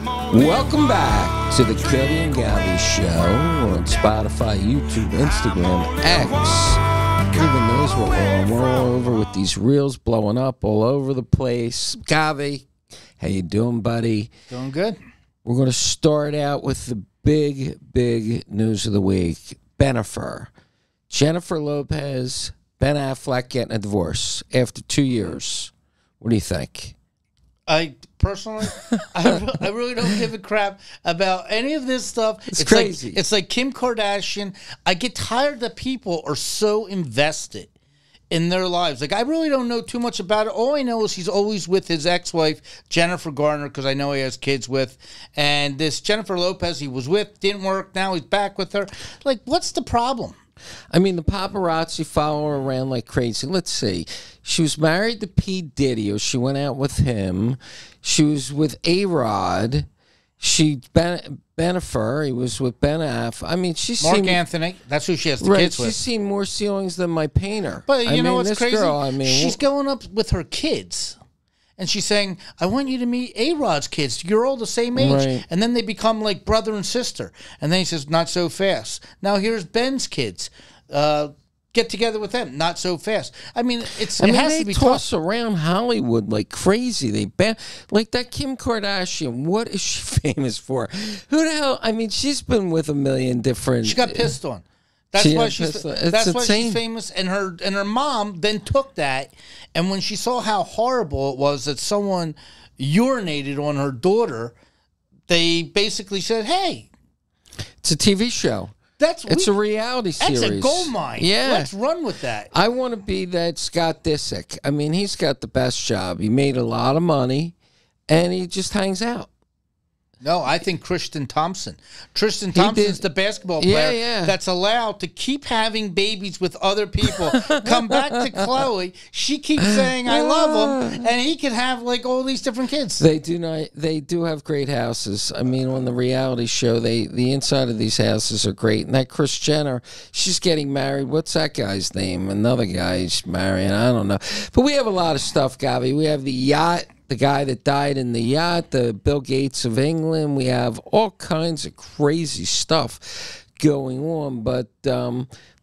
Welcome back to the Cutty and Govy Show on Spotify, YouTube, Instagram, X. Even those we're all over with these reels blowing up all over the place. Govy, how you doing, buddy? Doing good. We're going to start out with the big news of the week. Bennifer. Jennifer Lopez, Ben Affleck getting a divorce after 2 years. What do you think? I personally, I really don't give a crap about any of this stuff. It's crazy. It's like Kim Kardashian. I get tired that people are so invested in their lives. Like, I really don't know too much about it. All I know is he's always with his ex-wife, Jennifer Garner, because I know he has kids with. And this Jennifer Lopez he was with didn't work. Now he's back with her. Like, what's the problem? I mean, the paparazzi follow her around like crazy. Let's see. She was married to P. Diddy, or she went out with him. She was with A-Rod. Bennifer, he was with Ben Affleck. I mean, she's Mark seen... Anthony, that's who she has the kids with. She's seen more ceilings than my painter. But you know what's this crazy? Girl, she's going up with her kids. And she's saying, I want you to meet A-Rod's kids. You're all the same age. Right. And then they become like brother and sister. And then he says, not so fast. Now here's Ben's kids. Get together with them. Not so fast. I mean, it has to be toss tough. around Hollywood like crazy. Like that Kim Kardashian. What is she famous for? Who the hell? I mean, she's been with a million different... She got pissed on. That's why she's famous, and her mom then took that, and when she saw how horrible it was that someone urinated on her daughter, they basically said, "Hey, it's a TV show. It's a reality series. That's a gold mine. Yeah, let's run with that." I want to be that Scott Disick. I mean, he's got the best job. He made a lot of money, and he just hangs out. No, I think Tristan Thompson's the basketball player that's allowed to keep having babies with other people. Come back to Chloe. She keeps saying, I love him, and he can have like all these different kids. They do have great houses. I mean, on the reality show, the inside of these houses are great. And that Kris Jenner, she's getting married. What's that guy's name? Another guy she's marrying. I don't know. But we have a lot of stuff, Govy. We have the yacht. The guy that died in the yacht, the Bill Gates of England. We have all kinds of crazy stuff going on. But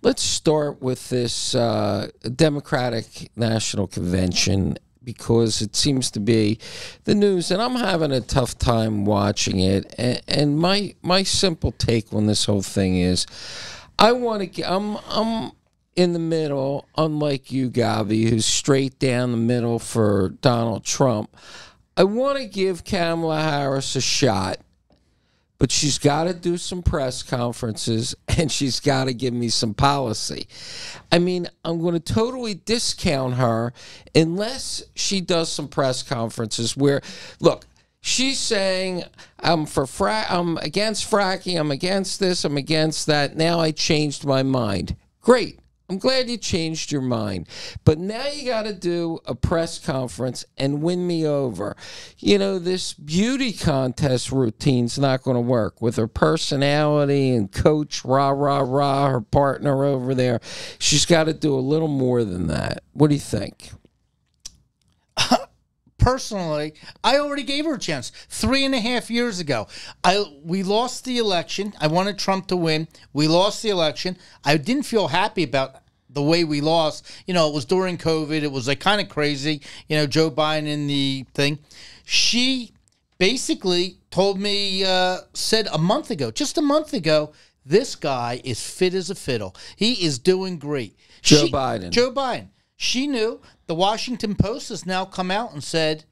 let's start with this Democratic National Convention, because it seems to be the news, and I'm having a tough time watching it. And my simple take on this whole thing is, I'm in the middle, unlike you, Govy, who's straight down the middle for Donald Trump. I want to give Kamala Harris a shot, but she's got to do some press conferences, and she's got to give me some policy. I mean, I'm going to totally discount her unless she does some press conferences where, look, she's saying, I'm against fracking, I'm against this, I'm against that. Now I changed my mind. Great. I'm glad you changed your mind. But now you got to do a press conference and win me over. You know, this beauty contest routine's not going to work with her personality and coach, her partner over there. She's got to do a little more than that. What do you think? Personally, I already gave her a chance 3.5 years ago. We lost the election. I wanted Trump to win. We lost the election. I didn't feel happy about the way we lost. You know, it was during COVID. It was like kind of crazy. You know, Joe Biden in the thing. She basically told me, said just a month ago, this guy is fit as a fiddle. He is doing great. Joe Biden. She knew. The Washington Post has now come out and said,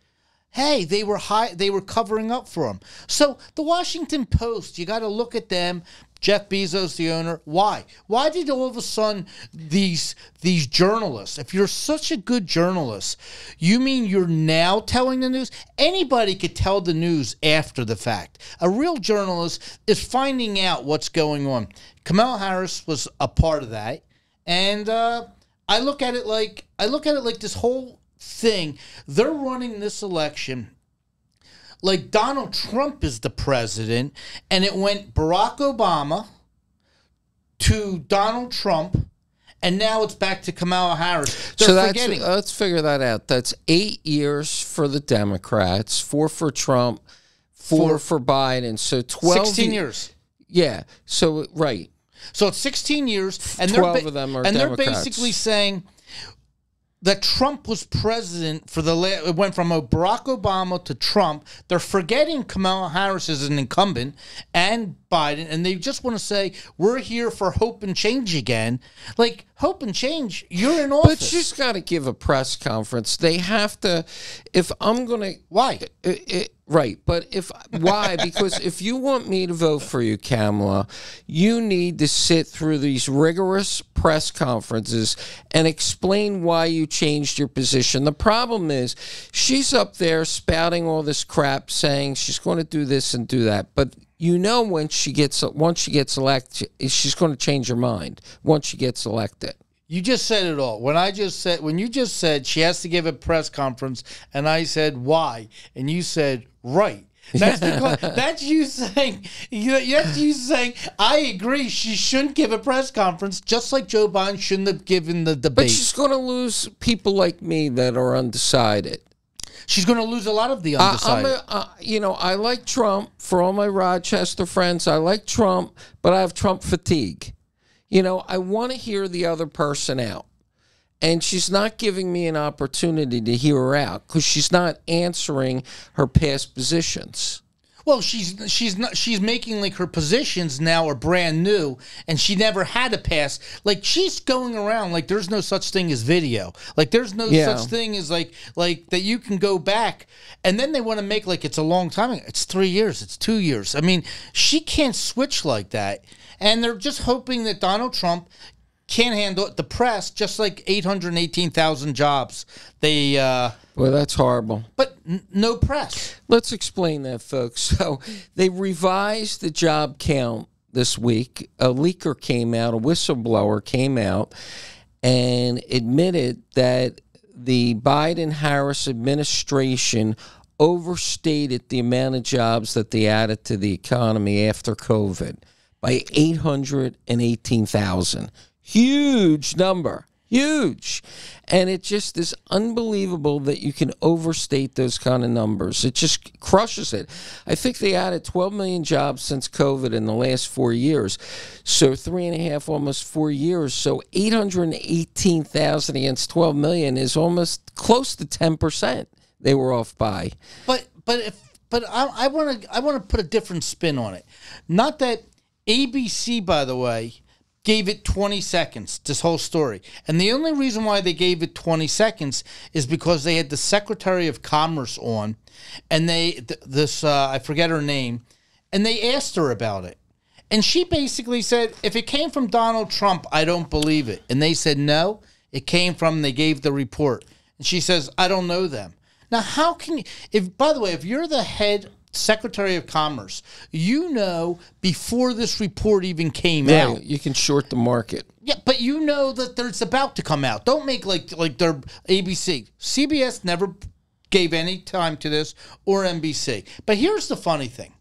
hey, they were covering up for him. So the Washington Post, you got to look at them. Jeff Bezos, the owner. Why? Why did all of a sudden these journalists, if you're such a good journalist, you mean you're now telling the news? Anybody could tell the news after the fact. A real journalist is finding out what's going on. Kamala Harris was a part of that. And I look at it like this whole thing. They're running this election like Donald Trump is the president, and it went Barack Obama to Donald Trump, and now it's back to Kamala Harris. Let's figure that out. That's 8 years for the Democrats, 4 for Trump, for Biden. So 16 years. Yeah. So right. So it's 16 years, and 12 of them are and Democrats. They're basically saying that Trump was president for it went from Barack Obama to Trump. They're forgetting Kamala Harris is an incumbent and Biden, and they just want to say, we're here for hope and change again. Like, hope and change, you're in office. But she's got to give a press conference. They have to, if I'm going to... Why? Right, but why? Because if you want me to vote for you, Kamala, you need to sit through these rigorous press conferences and explain why you changed your position. The problem is she's up there spouting all this crap, saying she's going to do this and do that, but you know once she gets elected, she's going to change her mind once she gets elected. You just said it all. When you just said she has to give a press conference, and I said why, and you said right. That's because that's you saying. That's you saying. I agree. She shouldn't give a press conference, just like Joe Biden shouldn't have given the debate. But she's going to lose people like me that are undecided. She's going to lose a lot of the undecided. I like Trump. For all my Rochester friends, I like Trump, but I have Trump fatigue. I want to hear the other person out. And she's not giving me an opportunity to hear her out because she's not answering her past positions. Well, she's making like her positions now are brand new, and she never had a past. Like, she's going around like there's no such thing as video. Like, there's no such thing as like that you can go back. And then they want to make like it's a long time. It's 3 years. It's 2 years. I mean, she can't switch like that. And they're just hoping that Donald Trump can't handle it. The press, just like 818,000 jobs. Well, that's horrible. But no press. Let's explain that, folks. So they revised the job count this week. A leaker came out, a whistleblower came out, and admitted that the Biden-Harris administration overstated the amount of jobs that they added to the economy after COVID by 818,000. Huge number. Huge. And it just is unbelievable that you can overstate those kind of numbers. It just crushes it. I think they added 12 million jobs since COVID in the last 4 years. So 3.5, almost 4 years. So 818,000 against 12 million is almost close to 10% they were off by. But I want to put a different spin on it. Not that ABC, by the way, gave it 20 seconds, this whole story. And the only reason why they gave it 20 seconds is because they had the Secretary of Commerce on, and I forget her name, and they asked her about it. And she basically said, if it came from Donald Trump, I don't believe it. And they said, no, it came from, they gave the report. And she says, I don't know them. Now, how can you, by the way, if you're the head Secretary of Commerce, before this report even came out. You can short the market. Yeah, but you know that it's about to come out. Don't make like they're ABC. CBS never gave any time to this, or NBC. But here's the funny thing.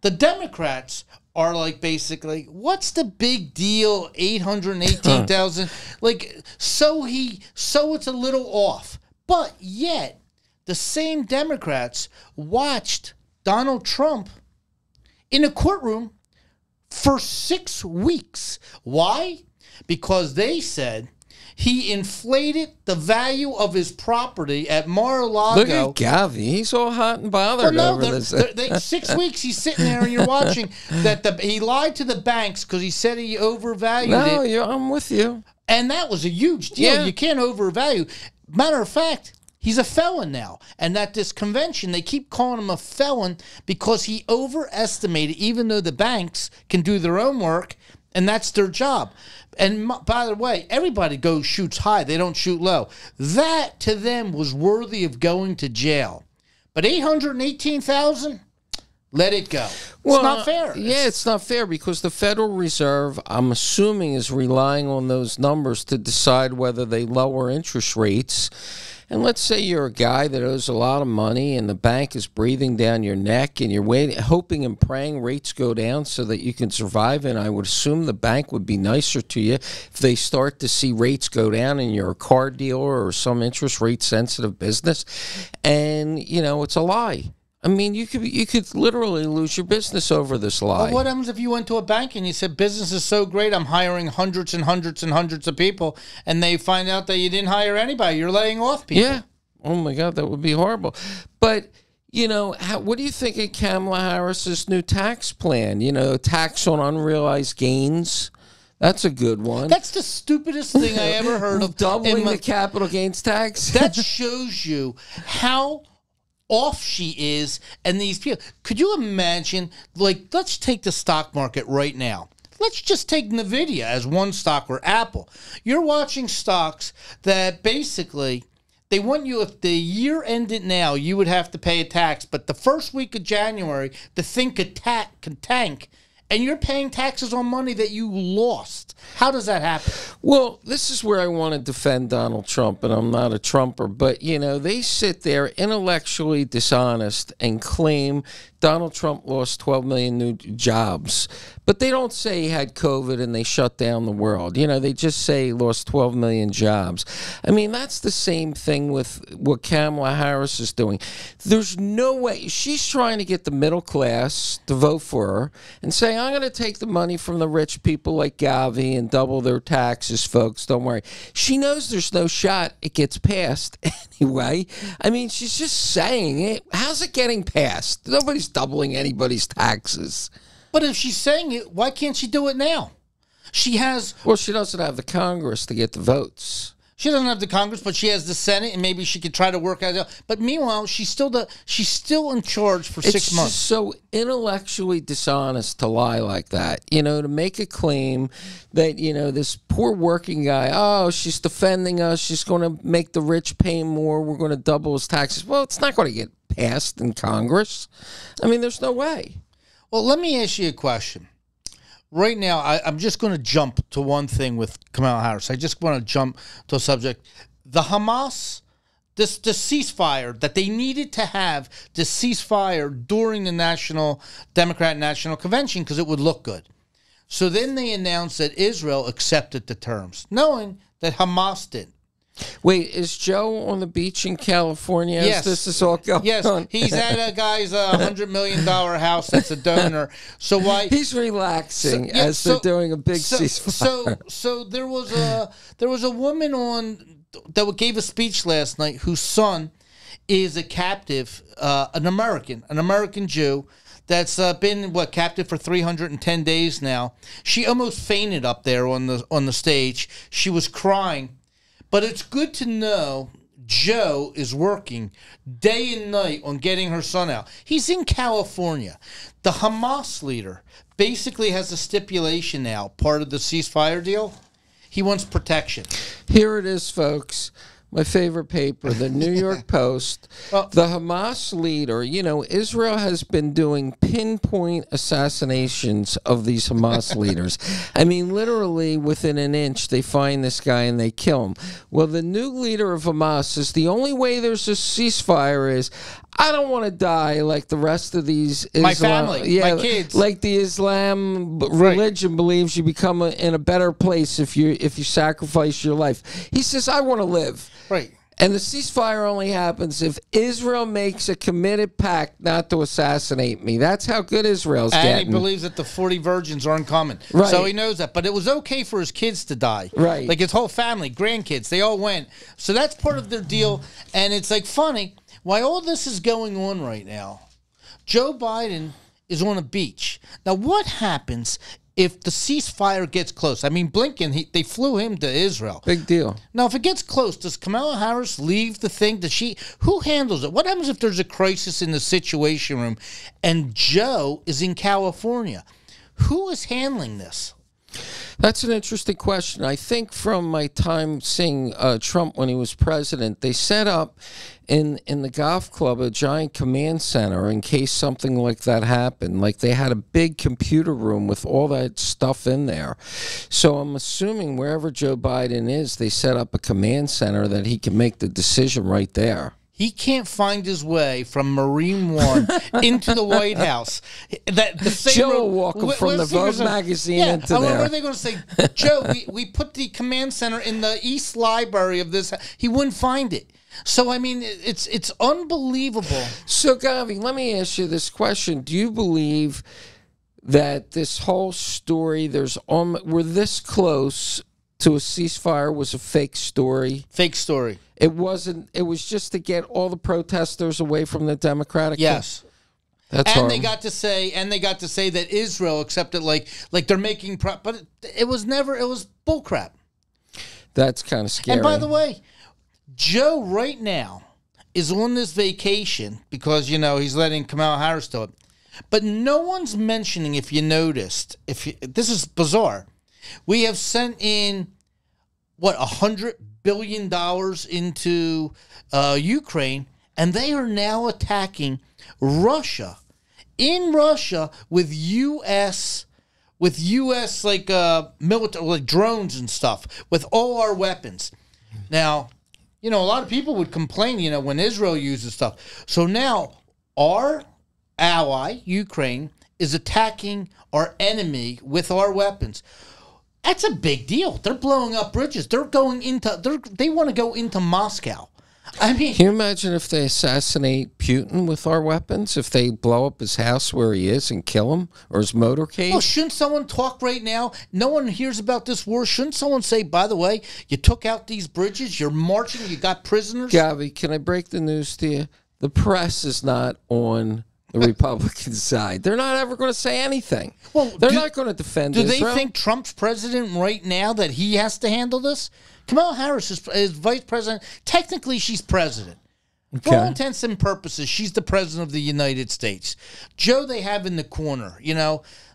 The Democrats are like, basically, what's the big deal? 818,000. So it's a little off. But yet, the same Democrats watched Donald Trump in a courtroom for 6 weeks. Why? Because they said he inflated the value of his property at Mar-a-Lago. Look at Govy. He's all hot and bothered over this. 6 weeks he's sitting there and you're watching that he lied to the banks because he said he overvalued it. No, I'm with you. And that was a huge deal. Yeah. You can't overvalue. Matter of fact, he's a felon now. And at this convention, they keep calling him a felon because he overestimated, even though the banks can do their own work, and that's their job. And by the way, everybody shoots high. They don't shoot low. That, to them, was worthy of going to jail. But 818,000? Let it go. Well, it's not fair. Yeah, it's not fair because the Federal Reserve, I'm assuming, is relying on those numbers to decide whether they lower interest rates. And let's say you're a guy that owes a lot of money and the bank is breathing down your neck and you're hoping and praying rates go down so that you can survive. And I would assume the bank would be nicer to you if they start to see rates go down and you're a car dealer or some interest rate sensitive business. And, it's a lie. I mean, you could literally lose your business over this lie. Well, what happens if you went to a bank and you said, business is so great, I'm hiring hundreds and hundreds and hundreds of people, and they find out that you didn't hire anybody, you're laying off people? Yeah. Oh, my God, that would be horrible. But, you know, what do you think of Kamala Harris's new tax plan? You know, tax on unrealized gains. That's a good one. That's the stupidest thing I ever heard of. Doubling the capital gains tax? That shows you how off she is, and these people. Could you imagine, like, let's take the stock market right now. Let's just take NVIDIA as one stock, or Apple. You're watching stocks that basically, they want you, if the year ended now, you would have to pay a tax, but the first week of January, the thing could tank, and you're paying taxes on money that you lost. How does that happen? Well, this is where I want to defend Donald Trump, and I'm not a Trumper, but, you know, they sit there intellectually dishonest and claim Donald Trump lost 12 million new jobs. But they don't say he had COVID and they shut down the world. You know, they just say he lost 12 million jobs. I mean, that's the same thing with what Kamala Harris is doing. There's no way. She's trying to get the middle class to vote for her and say, I'm going to take the money from the rich people like Govys and double their taxes, folks. Don't worry. She knows there's no shot it gets passed anyway. I mean, she's just saying it. How's it getting passed? Nobody's doubling anybody's taxes. But if she's saying it, why can't she do it now? She has... Well, she doesn't have the Congress to get the votes. She doesn't have the Congress, but she has the Senate, and maybe she could try to work out. But meanwhile, she's still in charge for 6 months. It's so intellectually dishonest to lie like that. You know, to make a claim that, you know, this poor working guy, oh, she's defending us, she's going to make the rich pay more, we're going to double his taxes. Well, it's not going to get passed in Congress. I mean, there's no way. Well, let me ask you a question. Right now, I'm just going to jump to one thing with Kamala Harris. I just want to jump to a subject. The Hamas, the ceasefire, that they needed to have the ceasefire during the Democrat National Convention because it would look good. So then they announced that Israel accepted the terms, knowing that Hamas didn't. Wait, is Joe on the beach in California as yes. this is all going on? He's at a guy's $100 million house that's a donor. So why he's relaxing as they're doing a big ceasefire. So there was a woman on that gave a speech last night whose son is a captive, an American Jew that's been captive for 310 days now. She almost fainted up there on the stage. She was crying. But it's good to know Joe is working day and night on getting her son out. He's in California. The Hamas leader basically has a stipulation now, part of the ceasefire deal. He wants protection. Here it is, folks. My favorite paper, the New York Post. The Hamas leader, you know, Israel has been doing pinpoint assassinations of these Hamas leaders. I mean, literally within an inch, they find this guy and they kill him. Well, the new leader of Hamas says the only way there's a ceasefire is, I don't want to die like the rest of these my family, my kids. Like the Islam religion believes you become in a better place if you sacrifice your life. He says, I want to live. Right. And the ceasefire only happens if Israel makes a committed pact not to assassinate me. That's how good Israel's getting. And he believes that the 40 virgins aren't coming. Right. So he knows that. But it was okay for his kids to die. Right. Like his whole family, grandkids, they all went. So that's part of their deal. And it's like funny, while all this is going on right now, Joe Biden is on a beach. Now, what happens if the ceasefire gets close? I mean, Blinken, they flew him to Israel. Big deal. Now, if it gets close, does Kamala Harris leave the thing? Who handles it? What happens if there's a crisis in the Situation Room and Joe is in California? Who is handling this? That's an interesting question. I think from my time seeing Trump when he was president, they set up in the golf club a giant command center in case something like that happened. Like they had a big computer room with all that stuff in there. So I'm assuming wherever Joe Biden is, they set up a command center that he can make the decision right there. He can't find his way from Marine One into the White House. Joe will walk him from the Vogue magazine into there. What are they going to say? Joe, we put the command center in the East Library of this. He wouldn't find it. So I mean, it's unbelievable. So, Govy, let me ask you this question: do you believe that this whole story, we're this close to a ceasefire, was a fake story? Fake story. It wasn't. It was just to get all the protesters away from the Democratic. Yes. That's and horrible. they got to say that Israel accepted like they're making but it was never. It was bullcrap. That's kind of scary. And by the way, Joe right now is on this vacation because he's letting Kamala Harris do it. But no one's mentioning, if you noticed, this is bizarre. We have sent in $100 billion into Ukraine, and they are now attacking Russia. In Russia with U.S. like military, like drones and stuff, with all our weapons. Now, a lot of people would complain, when Israel uses stuff. So now our ally, Ukraine, is attacking our enemy with our weapons. That's a big deal. They're blowing up bridges. They want to go into Moscow. I mean, can you imagine if they assassinate Putin with our weapons? If they blow up his house where he is and kill him, or his motorcade? Well, shouldn't someone talk right now? No one hears about this war. Shouldn't someone say, by the way, you took out these bridges, you're marching, you got prisoners? Govy, can I break the news to you? The press is not on the Republican side. They're not ever going to say anything. Well, they're not going to defend Israel. Do they think Trump's president right now that he has to handle this? Kamala Harris is vice president. Technically, she's president. Okay. For all intents and purposes, she's the president of the United States. Joe they have in the corner,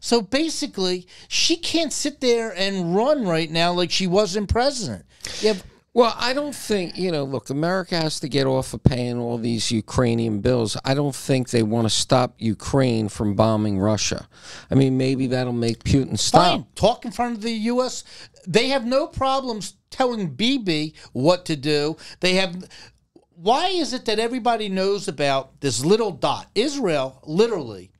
So basically, she can't sit there and run right now like she wasn't president. Yeah. Well, I don't think, look, America has to get off of paying all these Ukrainian bills. I don't think they want to stop Ukraine from bombing Russia. I mean, maybe that'll make Putin stop. Fine. Talk in front of the U.S. They have no problems telling Bibi what to do. Why is it that everybody knows about this little dot? Israel, literally,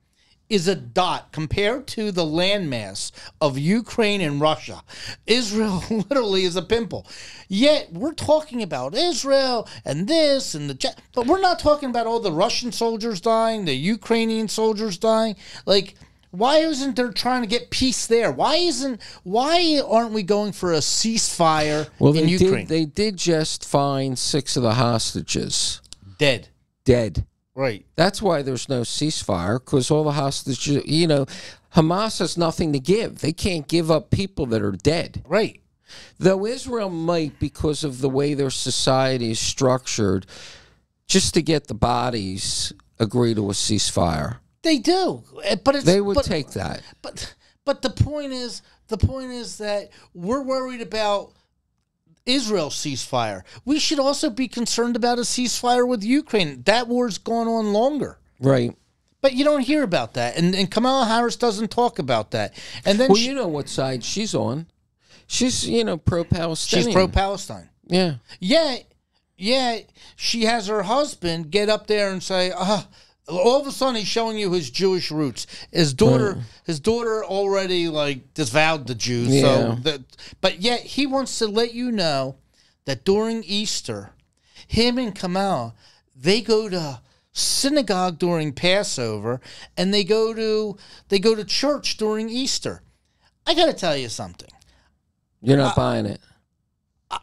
is a dot compared to the landmass of Ukraine and Russia. Israel literally is a pimple. Yet we're talking about Israel and this and but we're not talking about all the Russian soldiers dying, the Ukrainian soldiers dying. Like, why isn't there trying to get peace there? Why aren't we going for a ceasefire in Ukraine? They did just find 6 of the hostages. Dead. Right. That's why there's no ceasefire, because all the hostages, Hamas has nothing to give. They can't give up people that are dead. Right. Though Israel might, because of the way their society is structured, just to get the bodies, agree to a ceasefire. They do. They would take that. But the point is that we're worried about Israel ceasefire. We should also be concerned about a ceasefire with Ukraine. That war's gone on longer. Right. But you don't hear about that. And Kamala Harris doesn't talk about that. And then you know what side she's on. She's, pro-Palestinian. She's pro-Palestine. Yeah. Yeah. She has her husband get up there and say, all of a sudden he's showing you his Jewish roots. His daughter already disavowed the Jews. Yeah. But yet he wants to let you know that during Easter, him and Kamala, they go to synagogue during Passover, and they go to church during Easter. I got to tell you something. You're not buying it.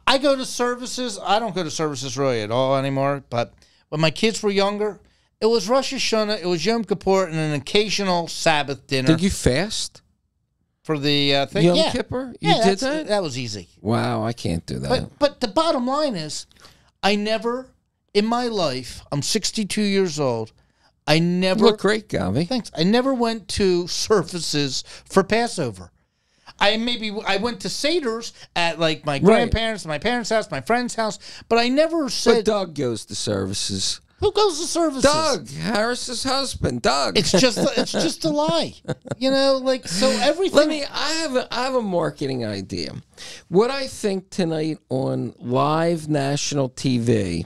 I go to services. I don't go to services really at all anymore. But when my kids were younger, it was Rosh Hashanah, it was Yom Kippur, and an occasional Sabbath dinner. Did you fast? For the thing? Yom Kippur? You did that? That was easy. Wow, I can't do that. But the bottom line is, I never, in my life, I'm 62 years old, I never... You look great, Govy. Thanks. I never went to services for Passover. I went to Seder's at my grandparents', my parents' house, my friend's house, but I never said... But Doug goes to services. Who goes to services? Doug, Harris's husband, Doug. It's just a lie. So everything. I have a marketing idea. What I think tonight on live national TV,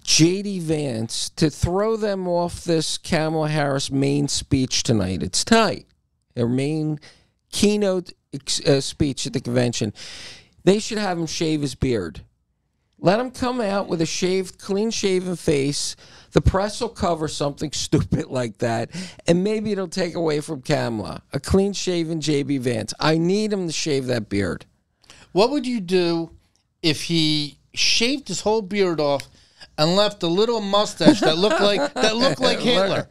J.D. Vance, to throw them off this Kamala Harris main speech tonight. It's tight. Her main keynote speech at the convention. They should have him shave his beard. Let him come out with a shaved, clean-shaven face. The press will cover something stupid like that, and maybe it'll take away from Kamala. A clean-shaven J.B. Vance. I need him to shave that beard. What would you do if he shaved his whole beard off and left a little mustache that looked like Hitler?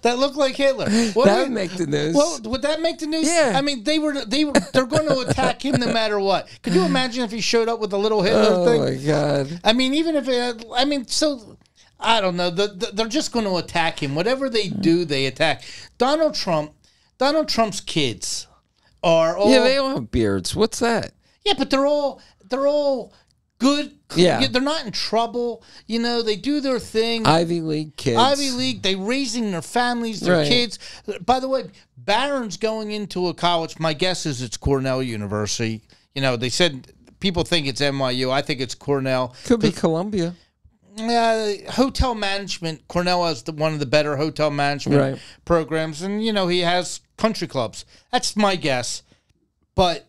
That looked like Hitler. That would make the news. Well, would that make the news? Yeah. I mean, they're going to attack him no matter what. Could you imagine if he showed up with a little Hitler thing? Oh my God. I mean, even if it, I mean, so I don't know. They're just going to attack him. Whatever they do, they attack. Donald Trump's kids are all. Yeah, they all have beards. What's that? Yeah, but they're all good. Yeah. They're not in trouble. You know, they do their thing. Ivy League kids. Ivy League, they raising their families, their kids. By the way, Barron's going into a college. My guess is it's Cornell University. You know, they said people think it's NYU. I think it's Cornell. Could be Columbia. Hotel management. Cornell has one of the better hotel management programs, and you know he has country clubs. That's my guess. But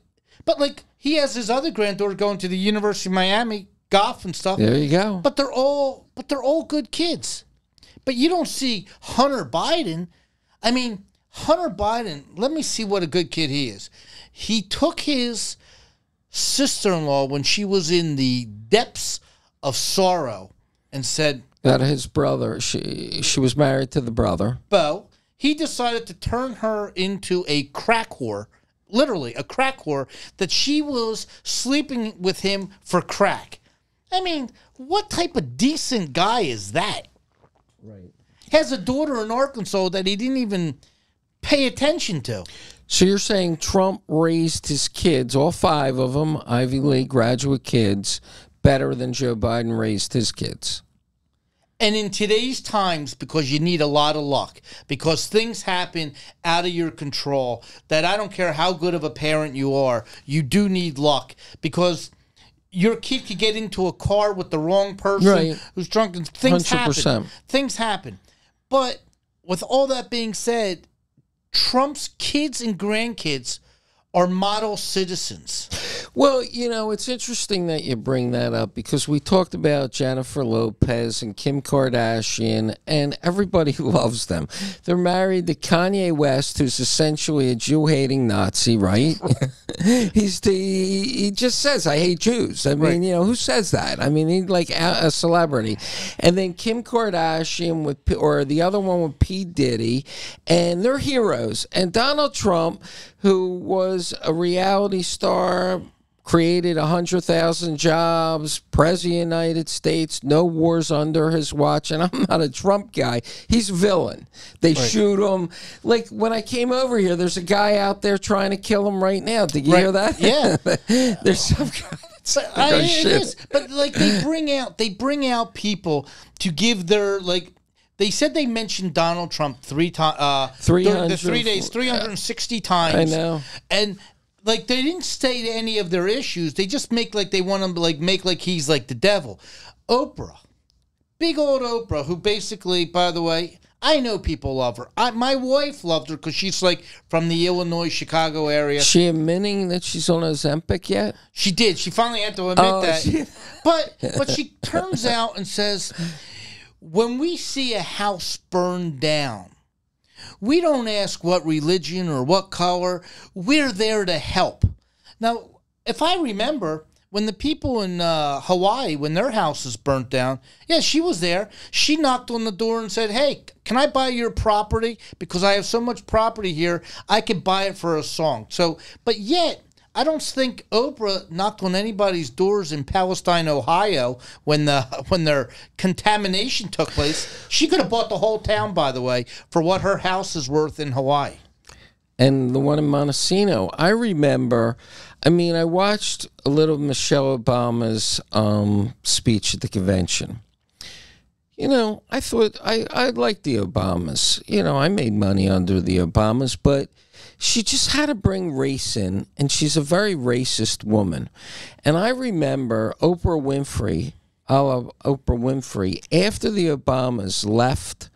like he has his other granddaughter going to the University of Miami, golf and stuff. There you go. But they're all good kids. But you don't see Hunter Biden. I mean, Hunter Biden. Let me see what a good kid he is. He took his sister-in-law when she was in the depths of sorrow and said that his brother. She was married to the brother. Bo. He decided to turn her into a crack whore. Literally, a crack whore, that she was sleeping with him for crack. I mean, what type of decent guy is that? Right. Has a daughter in Arkansas that he didn't even pay attention to. So you're saying Trump raised his kids, all 5 of them, Ivy League graduate kids, better than Joe Biden raised his kids? And in today's times, because you need a lot of luck, because things happen out of your control, that I don't care how good of a parent you are, you do need luck. Because your kid could get into a car with the wrong person who's drunk, and things 100%. happen. Things happen. But with all that being said, Trump's kids and grandkids are model citizens. Well, you know, it's interesting that you bring that up because we talked about Jennifer Lopez and Kim Kardashian, and everybody loves them. They're married to Kanye West, who's essentially a Jew-hating Nazi, right? He just says, I hate Jews. I mean, you know, who says that? I mean, he's like a celebrity. And then Kim Kardashian, or the other one with P. Diddy, and they're heroes. And Donald Trump, who was a reality star, created 100,000 jobs, president of the United States, no wars under his watch. And I'm not a Trump guy. He's a villain. They shoot him. Like when I came over here, there's a guy out there trying to kill him right now. Did you hear that? Yeah. There's some guy. It is. But like they bring out people to give their like. They said they mentioned Donald Trump 3 times. The 3 days, 360 times. I know. And like they didn't state any of their issues. They just make like they want him to like make like he's like the devil. Oprah, big old Oprah, who basically, by the way, I know people love her. My wife loved her because she's like from the Illinois, Chicago area. Is she admitting that she's on Ozempic yet? She did. She finally had to admit that. But she turns out and says, when we see a house burned down, we don't ask what religion or what color. We're there to help. Now, if I remember, when the people in Hawaii, when their houses burnt down, yeah, she was there. She knocked on the door and said, hey, can I buy your property? Because I have so much property here, I could buy it for a song. So, but yet, I don't think Oprah knocked on anybody's doors in Palestine, Ohio, when their contamination took place. She could have bought the whole town, by the way, for what her house is worth in Hawaii. And the one in Montesino, I remember. I mean, I watched a little Michelle Obama's speech at the convention. You know, I thought I liked the Obamas. You know, I made money under the Obamas, but she just had to bring race in, and she's a very racist woman. And I remember Oprah Winfrey, after the Obamas left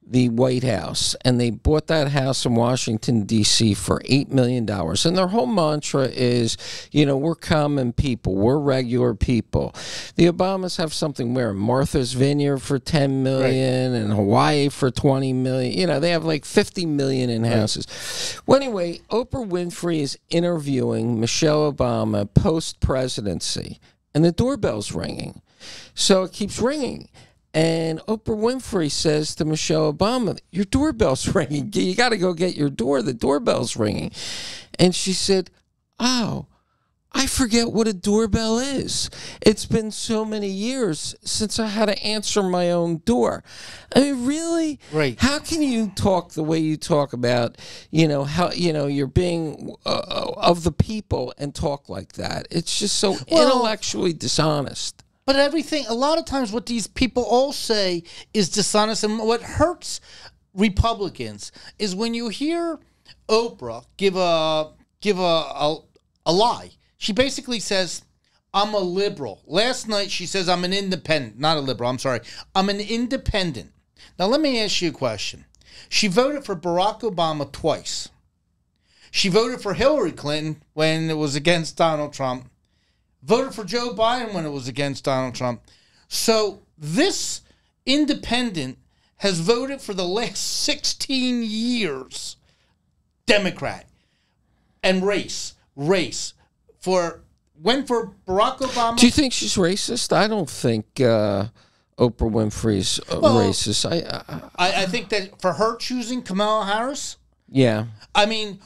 the White House, and they bought that house in Washington, D.C. for $8 million. And their whole mantra is, we're common people. We're regular people. The Obamas have something where Martha's Vineyard for $10 million and Hawaii for $20 million. They have like $50 million in houses. Well, anyway, Oprah Winfrey is interviewing Michelle Obama post-presidency, and the doorbell's ringing. So it keeps ringing. And Oprah Winfrey says to Michelle Obama, your doorbell's ringing. You got to go get your door. The doorbell's ringing. And she said, oh, I forget what a doorbell is. It's been so many years since I had to answer my own door. I mean, really? Right. How can you talk the way you talk about, how, you're being of the people and talk like that? It's just so intellectually dishonest. But a lot of times what these people all say is dishonest. And what hurts Republicans is when you hear Oprah give a lie. She basically says, I'm a liberal. Last night she says, I'm an independent. Not a liberal, I'm sorry. I'm an independent. Now let me ask you a question. She voted for Barack Obama twice. She voted for Hillary Clinton when it was against Donald Trump. Voted for Joe Biden when it was against Donald Trump. So this independent has voted for the last 16 years Democrat. And race. Went for Barack Obama. Do you think she's racist? I don't think Oprah Winfrey's racist. I think that for her choosing Kamala Harris. Yeah. I mean,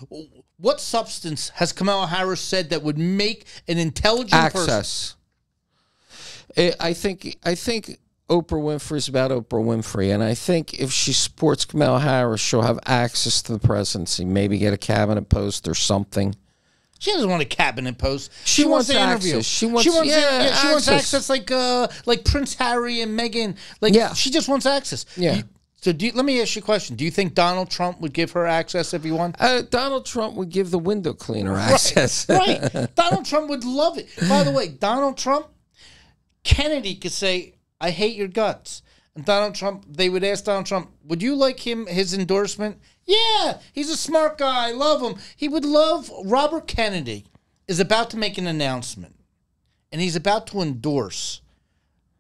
what substance has Kamala Harris said that would make an intelligent access person? I think Oprah Winfrey's about Oprah Winfrey, and I think if she supports Kamala Harris, she'll have access to the presidency, maybe get a cabinet post or something. She doesn't want a cabinet post. She wants to access. interview. She wants access like Prince Harry and Meghan. She just wants access. Yeah. Let me ask you a question. Do you think Donald Trump would give her access if he won? Donald Trump would give the window cleaner access. Right. Donald Trump would love it. By the way, Donald Trump, Kennedy could say, I hate your guts. And Donald Trump, they would ask Donald Trump, would you like his endorsement? Yeah, he's a smart guy. I love him. He would love Robert Kennedy is about to make an announcement. And he's about to endorse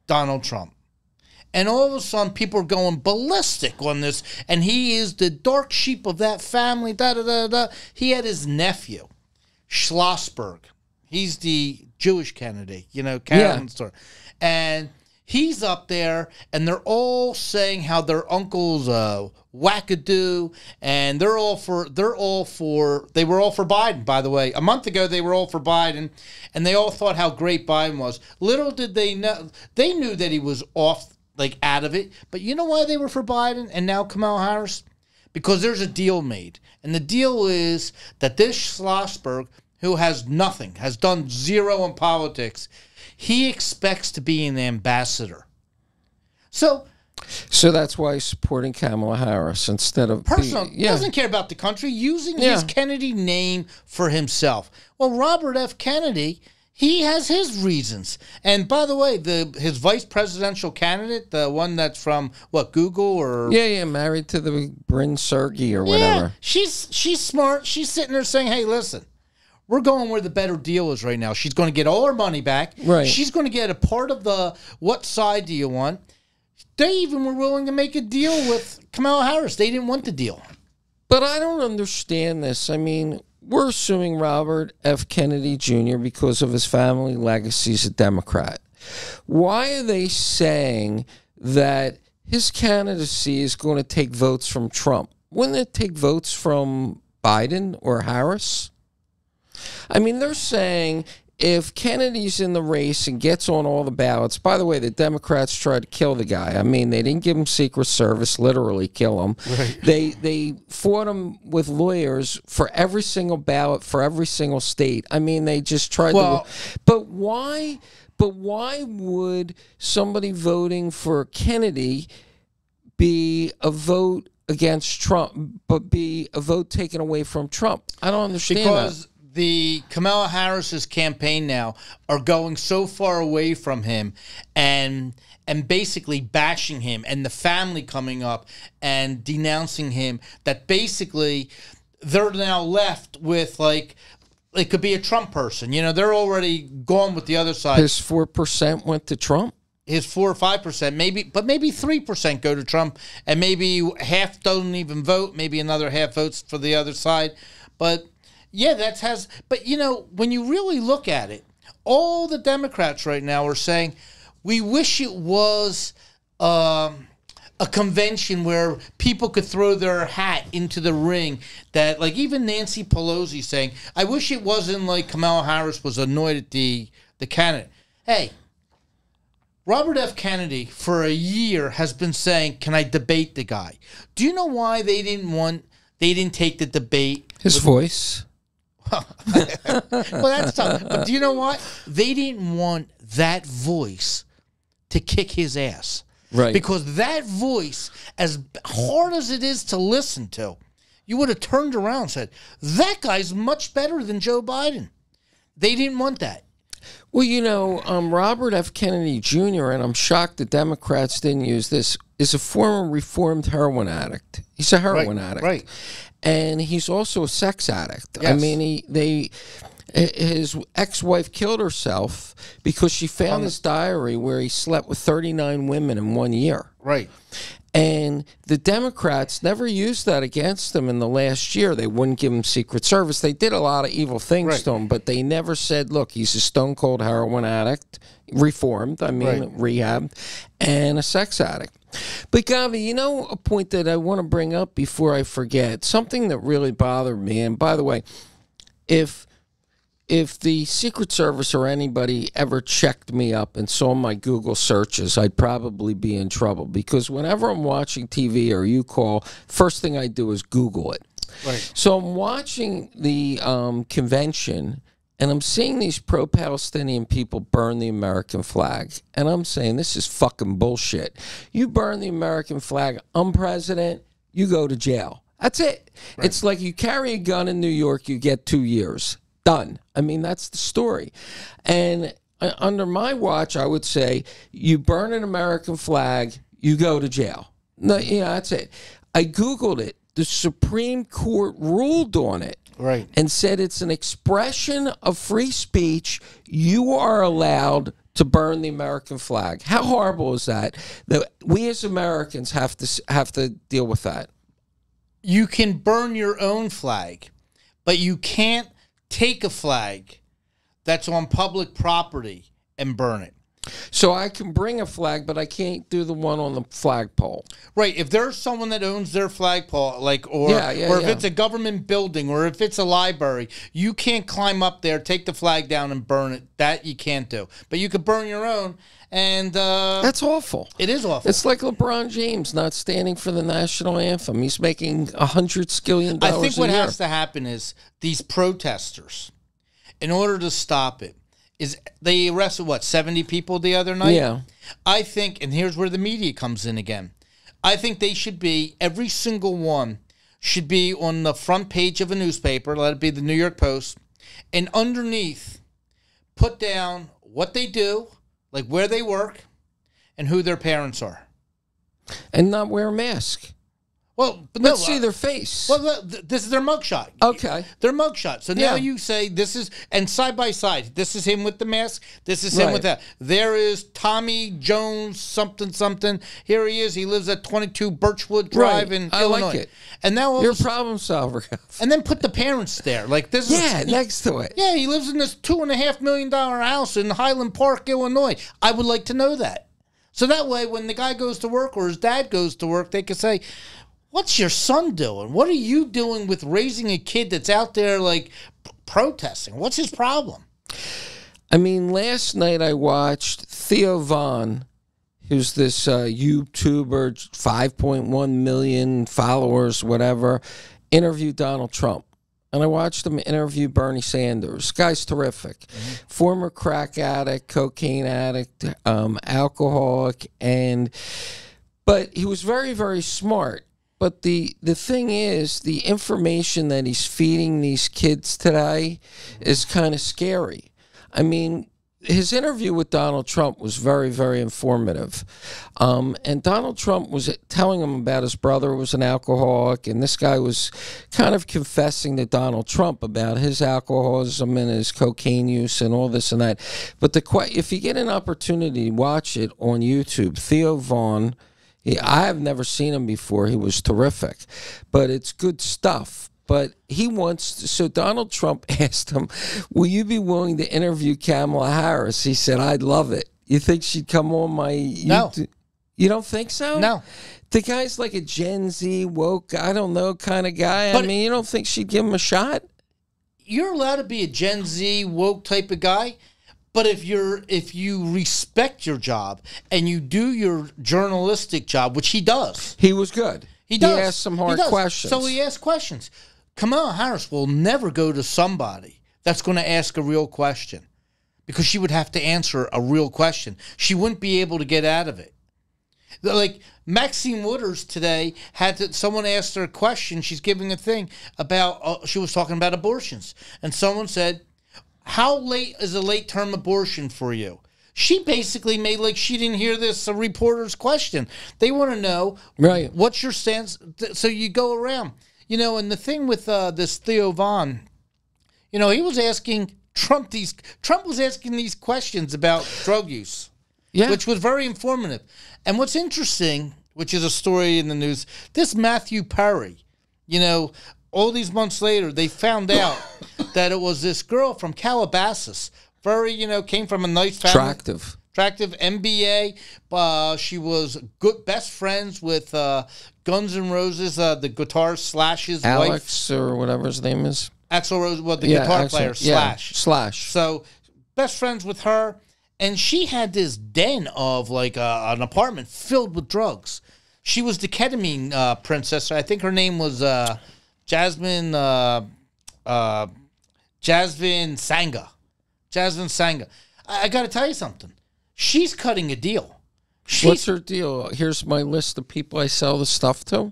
Donald Trump. And all of a sudden, people are going ballistic on this. And he is the dark sheep of that family. He had his nephew, Schlossberg. He's the Jewish Kennedy, Carolyn Store. And he's up there, and they're all saying how their uncle's wackadoo, and they were all for Biden, by the way. A month ago, they were all for Biden, and they all thought how great Biden was. Little did they know, they knew that he was off, out of it. But you know why they were for Biden and now Kamala Harris? Because there's a deal made. And the deal is that this Schlossberg, who has nothing, has done zero in politics, he expects to be an ambassador. So that's why he's supporting Kamala Harris instead of doesn't care about the country, using his Kennedy name for himself. Well, Robert F. Kennedy, he has his reasons. And by the way, his vice presidential candidate, the one that's from Google or married to the Bryn Sergey or whatever. She's smart. She's sitting there saying, "Hey, listen. We're going where the better deal is right now. She's going to get all her money back. Right. She's going to get a part of what side do you want?" They even were willing to make a deal with Kamala Harris. They didn't want the deal. But I don't understand this. I mean, we're assuming Robert F. Kennedy Jr. because of his family legacy is a Democrat. Why are they saying that his candidacy is going to take votes from Trump? Wouldn't it take votes from Biden or Harris? I mean, they're saying if Kennedy's in the race and gets on all the ballots, by the way, the Democrats tried to kill the guy. I mean, they didn't give him Secret Service, literally kill him. Right. They fought him with lawyers for every single ballot, for every single state. I mean, they just tried to. But why would somebody voting for Kennedy be a vote against Trump, but be a vote taken away from Trump? I don't understand because that. the Kamala Harris's campaign now are going so far away from him and basically bashing him, and the family coming up and denouncing him, that basically they're now left with, like, it could be a Trump person. You know, they're already gone with the other side. His 4% went to Trump? His 4 or 5%, maybe, but maybe 3% go to Trump, and maybe half don't even vote. Maybe another half votes for the other side. But yeah, but you know, when you really look at it, all the Democrats right now are saying, we wish it was a convention where people could throw their hat into the ring. That, like, even Nancy Pelosi saying, I wish it wasn't like Kamala Harris was annoyed at the candidate. Hey, Robert F. Kennedy for a year has been saying, can I debate the guy? Do you know why they didn't take the debate? His voice. Well, that's tough. But do you know what? They didn't want that voice to kick his ass. Right. Because that voice, as hard as it is to listen to, you would have turned around and said, that guy's much better than Joe Biden. They didn't want that. Well, you know, Robert F. Kennedy Jr., and I'm shocked the Democrats didn't use this, is a former reformed heroin addict. He's a heroin addict. Right. And he's also a sex addict. Yes. I mean, his ex-wife killed herself because she found his diary where he slept with 39 women in 1 year. Right. And the Democrats never used that against him in the last year. They wouldn't give him Secret Service. They did a lot of evil things to him, but they never said, look, he's a stone-cold heroin addict, reformed, rehabbed, and a sex addict. But, Govy, you know a point that I want to bring up before I forget, something that really bothered me, and by the way, if the Secret Service or anybody ever checked me up and saw my Google searches, I'd probably be in trouble, because whenever I'm watching TV or you call, first thing I do is Google it. Right. So I'm watching the convention, and I'm seeing these pro-Palestinian people burn the American flag. And I'm saying, this is fucking bullshit. You burn the American flag, I'm president, you go to jail. That's it. Right. It's like you carry a gun in New York, you get 2 years. Done. I mean, that's the story. And under my watch, I would say, you burn an American flag, you go to jail. No, yeah, that's it. I Googled it. The Supreme Court ruled on it. Right. And said it's an expression of free speech. You are allowed to burn the American flag. How horrible is that? That we as Americans have to deal with that. You can burn your own flag, but you can't take a flag that's on public property and burn it. So I can bring a flag, but I can't do the one on the flagpole. Right. If there's someone that owns their flagpole, like, or if it's a government building, or if it's a library, you can't climb up there, take the flag down, and burn it. That you can't do. But you could burn your own, and that's awful. It is awful. It's like LeBron James not standing for the national anthem. He's making $100 skillion a year. I think what has to happen is these protesters, in order to stop it, is they arrested, 70 people the other night? Yeah. I think, and here's where the media comes in again, I think they should be, every single one should be on the front page of a newspaper, let it be the New York Post, and underneath put down what they do, like where they work, and who their parents are. And not wear a mask. Well, but let's see their face. Well, this is their mugshot. Okay. Their mugshot. So now you say this is, and side by side, this is him with the mask, this is him with that. There is Tommy Jones, something. Here he is. He lives at 22 Birchwood Drive in Illinois. Like it. And now you're a problem solver. And then put the parents there. Like this is, next to it. Yeah, he lives in this $2.5 million house in Highland Park, Illinois. I would like to know that. So that way, when the guy goes to work or his dad goes to work, they can say, what's your son doing? What are you doing with raising a kid that's out there, like, protesting? What's his problem? I mean, last night I watched Theo Von, who's this YouTuber, 5.1 million followers, whatever, interview Donald Trump. And I watched him interview Bernie Sanders. Guy's terrific. Mm-hmm. Former crack addict, cocaine addict, alcoholic, but he was very, very smart. But the thing is, the information that he's feeding these kids today is kind of scary. I mean, his interview with Donald Trump was very, very informative. And Donald Trump was telling him about his brother was an alcoholic, and this guy was kind of confessing to Donald Trump about his alcoholism and his cocaine use and all this and that. But if you get an opportunity, watch it on YouTube. Theo Vaughn, I have never seen him before. He was terrific. But it's good stuff. But so Donald Trump asked him, will you be willing to interview Kamala Harris? He said, I'd love it. You think she'd come on my YouTube? No. You don't think so? No. The guy's like a Gen Z, woke, I don't know kind of guy. But I mean, you don't think she'd give him a shot? You're allowed to be a Gen Z, woke type of guy. But if you respect your job and you do your journalistic job, which he does. He was good. He does. He asked some hard questions. So he asked questions. Kamala Harris will never go to somebody that's going to ask a real question because she would have to answer a real question. She wouldn't be able to get out of it. Like Maxine Waters today someone asked her a question. She's giving a thing about, she was talking about abortions. And someone said, how late is a late-term abortion for you? She basically made like she didn't hear this reporter's question. They want to know, right, what's your stance? So you go around. You know, and the thing with this Theo Vaughn, you know, he was asking Trump was asking these questions about drug use, which was very informative. And what's interesting, which is a story in the news, this Matthew Perry, you know, all these months later, they found out that it was this girl from Calabasas, very, you know, came from a nice family. Attractive MBA. She was good best friends with Guns N' Roses, the guitar Slash's Alex wife. Or whatever his name is. Axl Rose, well, the guitar player, Slash. Slash. So, best friends with her. And she had this den of, like, an apartment filled with drugs. She was the ketamine princess. I think her name was Jasmine Sanga. Jasmine Sanga. I got to tell you something. She's cutting a deal. What's her deal? Here's my list of people I sell the stuff to.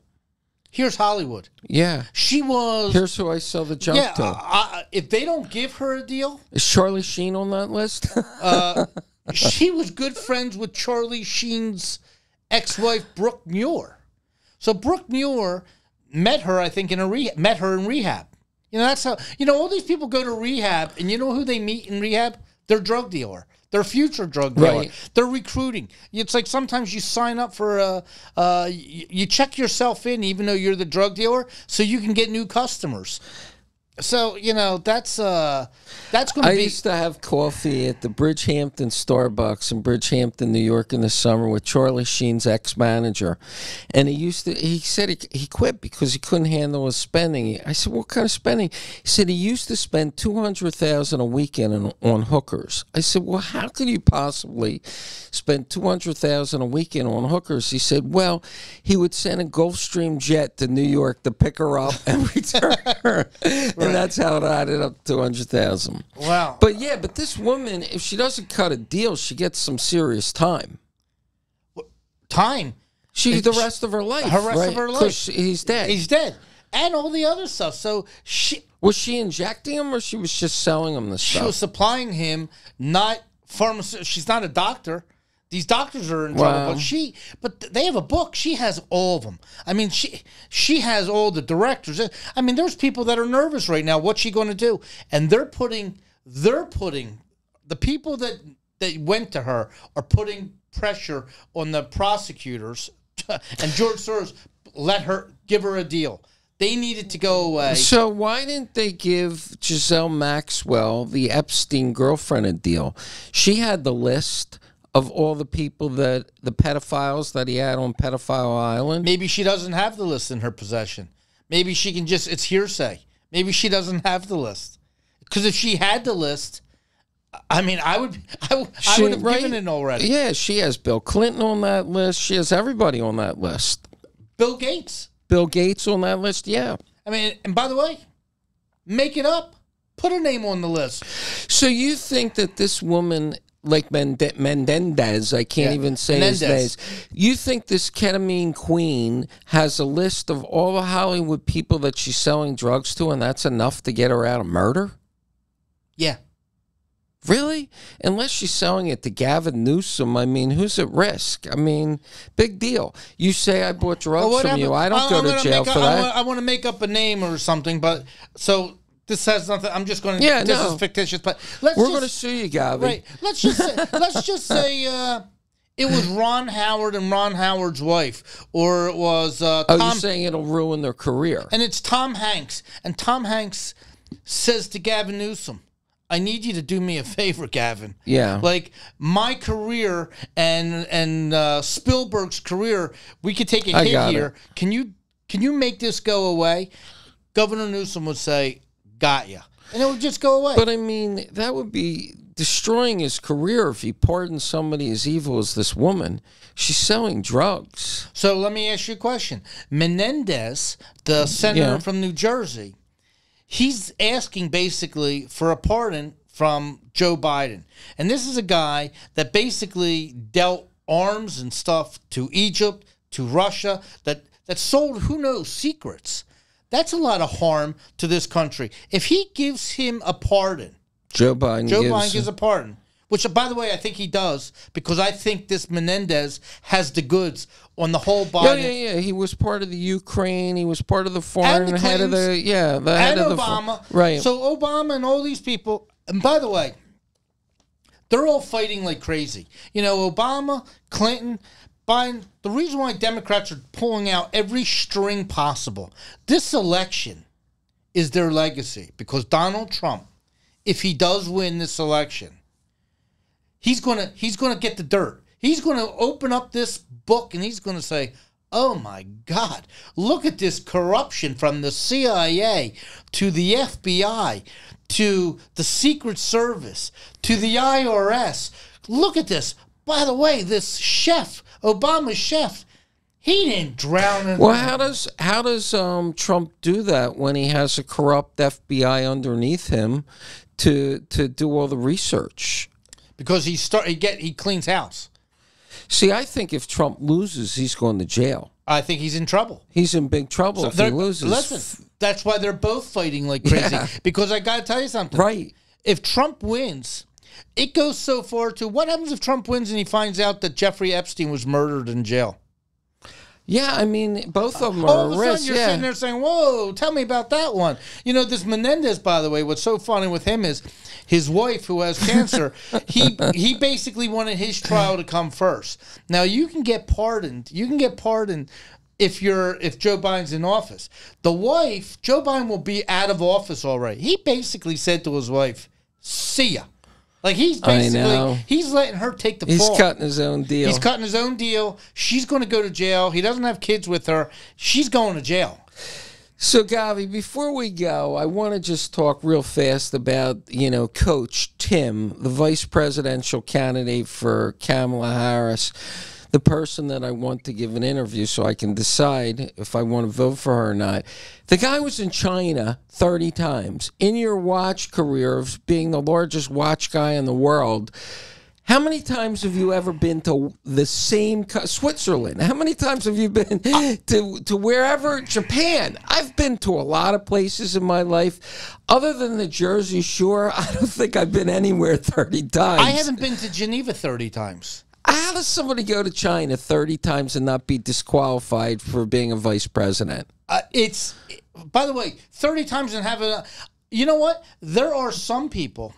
Here's Hollywood. Yeah. She was... Here's who I sell the junk to. If they don't give her a deal... Is Charlie Sheen on that list? She was good friends with Charlie Sheen's ex-wife, Brooke Muir. So Brooke Muir met her, I think, met her in rehab. You know, that's how... You know, all these people go to rehab, and you know who they meet in rehab? Their drug dealer. Their future drug dealer. Right. They're recruiting. It's like sometimes you sign up for you check yourself in even though you're the drug dealer so you can get new customers. So, you know, that's going to be... I used to have coffee at the Bridgehampton Starbucks in Bridgehampton, New York in the summer with Charlie Sheen's ex-manager. And he said he quit because he couldn't handle his spending. I said, what kind of spending? He said he used to spend $200,000 a weekend on hookers. I said, well, how could you possibly spend $200,000 a weekend on hookers? He said, well, he would send a Gulfstream jet to New York to pick her up and return her. And that's how it added up to $200,000. Wow. But yeah, this woman, if she doesn't cut a deal, she gets some serious time. Time? The rest of her life. Her rest of her life. Because he's dead. He's dead. And all the other stuff. So was she injecting him or she was just selling him the stuff? She was supplying him, not pharmaceutical. She's not a doctor. These doctors are in trouble, but they have a book. She has all of them. I mean, she has all the directors. I mean, there's people that are nervous right now. What's she going to do? And they're putting the people that went to her are putting pressure on the prosecutors and George Soros. Give her a deal. They needed to go away. So why didn't they give Giselle Maxwell, the Epstein girlfriend, a deal? She had the list of all the people the pedophiles that he had on Pedophile Island. Maybe she doesn't have the list in her possession. Maybe she can it's hearsay. Maybe she doesn't have the list. Because if she had the list, I mean, I would have given it already. Yeah, she has Bill Clinton on that list. She has everybody on that list. Bill Gates. Bill Gates on that list, yeah. I mean, and by the way, make it up. Put her name on the list. So you think that this woman... like Menendez. I can't even say his name. You think this ketamine queen has a list of all the Hollywood people that she's selling drugs to, and that's enough to get her out of murder? Yeah. Really? Unless she's selling it to Gavin Newsom, I mean, who's at risk? I mean, big deal. You say I bought drugs from you. I don't go to jail for that. I want to make up a name or something, but so this has nothing. I'm just going to. Yeah, this is fictitious, but we're going to sue you, Gavin. Right. Let's just say it was Ron Howard and Ron Howard's wife, or it was Tom. Oh, you're saying it'll ruin their career? And it's Tom Hanks, and Tom Hanks says to Gavin Newsom, I need you to do me a favor, Gavin. Yeah. Like, my career and Spielberg's career, we could take a hit here. Can you make this go away? Governor Newsom would say, got ya. And it would just go away. But, I mean, that would be destroying his career if he pardoned somebody as evil as this woman. She's selling drugs. So let me ask you a question. Menendez, the senator from New Jersey, he's asking basically for a pardon from Joe Biden. And this is a guy that basically dealt arms and stuff to Egypt, to Russia, that sold who knows secrets. That's a lot of harm to this country. If he gives him a pardon, Joe Biden gives a pardon. Which, by the way, I think he does, because I think this Menendez has the goods on the whole Biden. Yeah. He was part of the Ukraine. He was part of the foreign head of the head of Obama. Right. So Obama and all these people, and by the way, they're all fighting like crazy. You know, Obama, Clinton, Biden. The reason why Democrats are pulling out every string possible, this election is their legacy, because Donald Trump, if he does win this election, he's gonna get the dirt. He's gonna open up this book and he's gonna say, "Oh my God, look at this corruption from the CIA to the FBI to the Secret Service to the IRS. Look at this. By the way, this chef, Obama's chef, he didn't drown in." Well, how does Trump do that when he has a corrupt FBI underneath him to do all the research? Because he cleans house. See, I think if Trump loses, he's going to jail. I think he's in trouble. He's in big trouble if he loses. Listen, that's why they're both fighting like crazy. Yeah. Because I got to tell you something. Right. If Trump wins, it goes so far to what happens if Trump wins and he finds out that Jeffrey Epstein was murdered in jail? Yeah, I mean, both of them are all of a risk. Sudden you're sitting there saying, whoa, tell me about that one. You know, this Menendez, by the way, what's so funny with him is his wife, who has cancer, he basically wanted his trial to come first. Now, you can get pardoned. You can get pardoned if Joe Biden's in office. The wife, Joe Biden will be out of office already. He basically said to his wife, see ya. Like, he's letting her take the fall. He's cutting his own deal. He's cutting his own deal. She's going to go to jail. He doesn't have kids with her. She's going to jail. So, Govy, before we go, I want to just talk real fast about, Coach Tim, the vice presidential candidate for Kamala Harris, the person that I want to give an interview so I can decide if I want to vote for her or not. The guy was in China 30 times. In your watch career of being the largest watch guy in the world, how many times have you ever been to the same Switzerland? How many times have you been to wherever? Japan. I've been to a lot of places in my life. Other than the Jersey Shore, I don't think I've been anywhere 30 times. I haven't been to Geneva 30 times. How does somebody go to China 30 times and not be disqualified for being a vice president? By the way, 30 times and having you know what? There are some people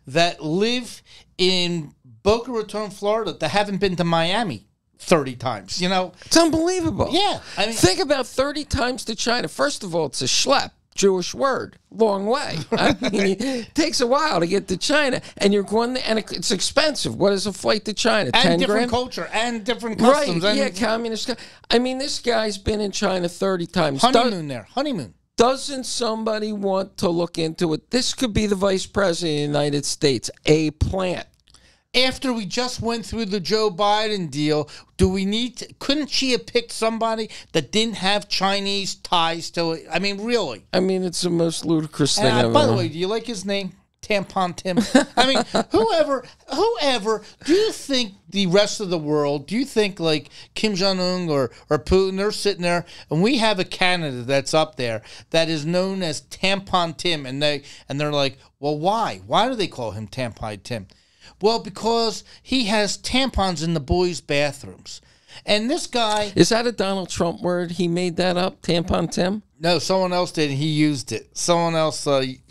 that live in Boca Raton, Florida, that haven't been to Miami 30 times, It's unbelievable. Yeah. I mean, think about 30 times to China. First of all, it's a schlep. Jewish word, long way. I mean, it takes a while to get to China, and you're going there, and it's expensive. What is a flight to China? 10 and different grand? Culture and different customs. Right? Yeah, communist. I mean, this guy's been in China 30 times. Honeymoon. Doesn't somebody want to look into it? This could be the vice president of the United States, a plant. After we just went through the Joe Biden deal, couldn't she have picked somebody that didn't have Chinese ties to it? I mean, really. I mean, it's the most ludicrous thing ever. By the way, do you like his name? Tampon Tim. I mean, whoever, do you think the rest of the world, do you think like Kim Jong-un or Putin, they're sitting there and we have a candidate that's up there that is known as Tampon Tim, and they're like, well, why? Why do they call him Tampon Tim? Well, because he has tampons in the boys' bathrooms. And this guy... Is that a Donald Trump word? He made that up, Tampon Tim? No, someone else did. He used it. Someone else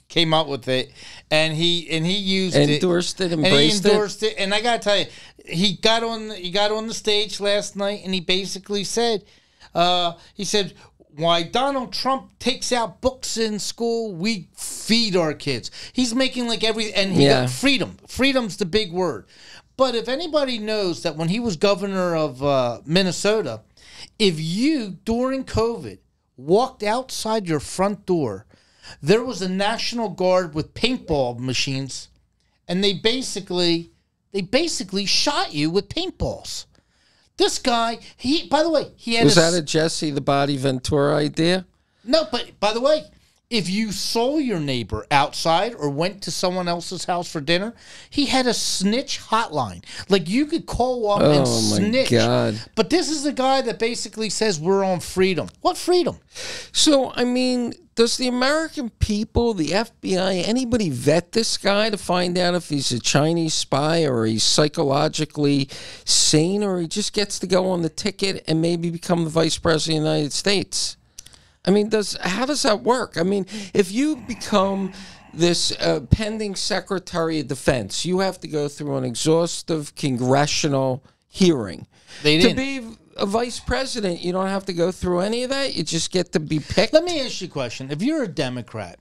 came up with it, and he used it. Embraced it. And I got to tell you, he got on the stage last night, and he basically said, why Donald Trump takes out books in school, we feed our kids. He's making like got freedom. Freedom's the big word. But if anybody knows that when he was governor of Minnesota, if you, during COVID, walked outside your front door, there was a National Guard with paintball machines, and they basically shot you with paintballs. This guy, by the way, he had... Was that a Jesse the Body Ventura idea? No, but by the way, if you saw your neighbor outside or went to someone else's house for dinner, he had a snitch hotline. Like, you could call up and snitch. Oh, my God. But this is the guy that basically says we're on freedom. What freedom? So, I mean, does the American people, the FBI, anybody vet this guy to find out if he's a Chinese spy or he's psychologically sane, or he just gets to go on the ticket and maybe become the vice president of the United States? I mean, how does that work? I mean, if you become this pending Secretary of Defense, you have to go through an exhaustive congressional hearing. To be a vice president, you don't have to go through any of that. You just get to be picked. Let me ask you a question. If you're a Democrat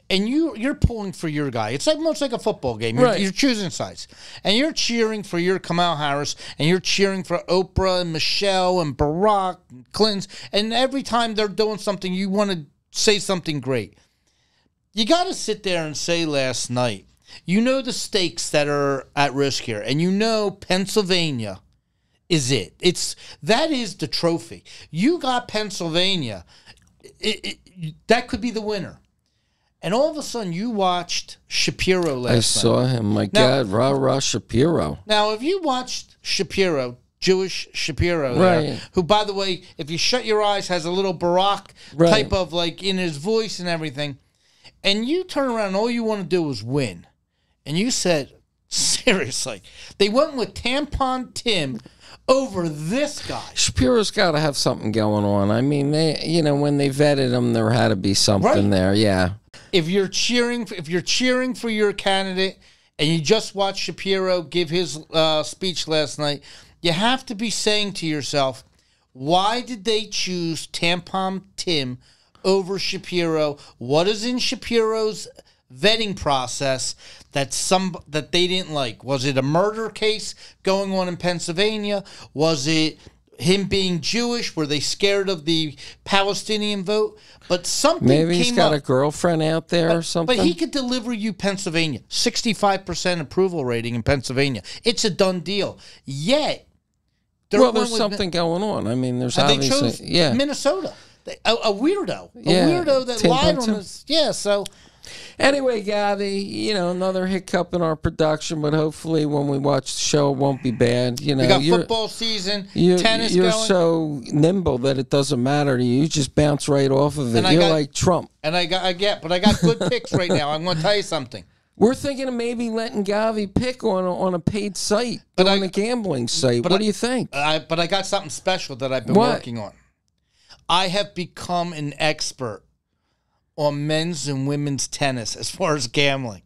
and you're pulling for your guy, it's like almost like a football game. You're choosing sides, and you're cheering for your Kamala Harris, and you're cheering for Oprah and Michelle and Barack and Clinton, and every time they're doing something, you want to say something great. You got to sit there and say last night, you know the stakes that are at risk here, and you know Pennsylvania is it. That is the trophy. You got Pennsylvania. That could be the winner. And all of a sudden, you watched Shapiro last night. I saw him. My God, rah, Shapiro. Now, if you watched Shapiro, Jewish Shapiro, there, who, by the way, if you shut your eyes, has a little Barack type of, like, in his voice and everything, and you turn around and all you want to do is win. And you said, seriously, they went with Tampon Tim over this guy. Shapiro's got to have something going on. I mean, when they vetted him, there had to be something there. Yeah. If you're cheering for your candidate and you just watched Shapiro give his speech last night, you have to be saying to yourself, why did they choose Tampon Tim over Shapiro? What is in Shapiro's vetting process that they didn't like? Was it a murder case going on in Pennsylvania? Was it him being Jewish? Were they scared of the Palestinian vote? But something maybe he's came got up. A girlfriend out there or something. But he could deliver you Pennsylvania. 65% approval rating in Pennsylvania. It's a done deal. Yet, there's something going on. I mean, there's obviously... They chose Minnesota. A weirdo. A weirdo that lied on us. Yeah, so... Anyway, Govy, another hiccup in our production, but hopefully when we watch the show, it won't be bad. We got football season, tennis You're going. so nimble that it doesn't matter to you. You just bounce right off of it. You're like Trump. And I got good picks right now. I'm going to tell you something. We're thinking of maybe letting Govy pick on a paid site, on a gambling site. What do you think? But I got something special that I've been working on. I have become an expert on men's and women's tennis as far as gambling.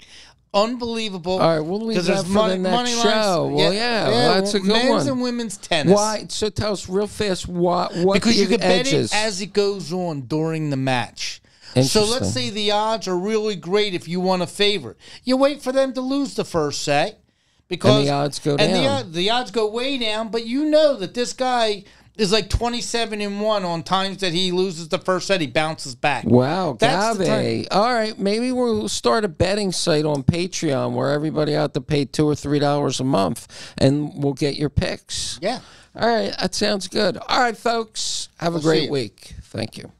Unbelievable. All right, we'll leave that for the next show. Well, that's a good one. Men's and women's tennis. Why? So tell us real fast what because you can bet it as it goes on during the match. So let's say the odds are really great if you want a favorite. You wait for them to lose the first set. Because the odds go down. And the odds go way down, but you know that this guy is like 27-1 on times that he loses the first set. He bounces back. Wow, Govy. All right, maybe we'll start a betting site on Patreon where everybody out to pay $2 or $3 a month, and we'll get your picks. Yeah. All right, that sounds good. All right, folks, have a great week. Thank you.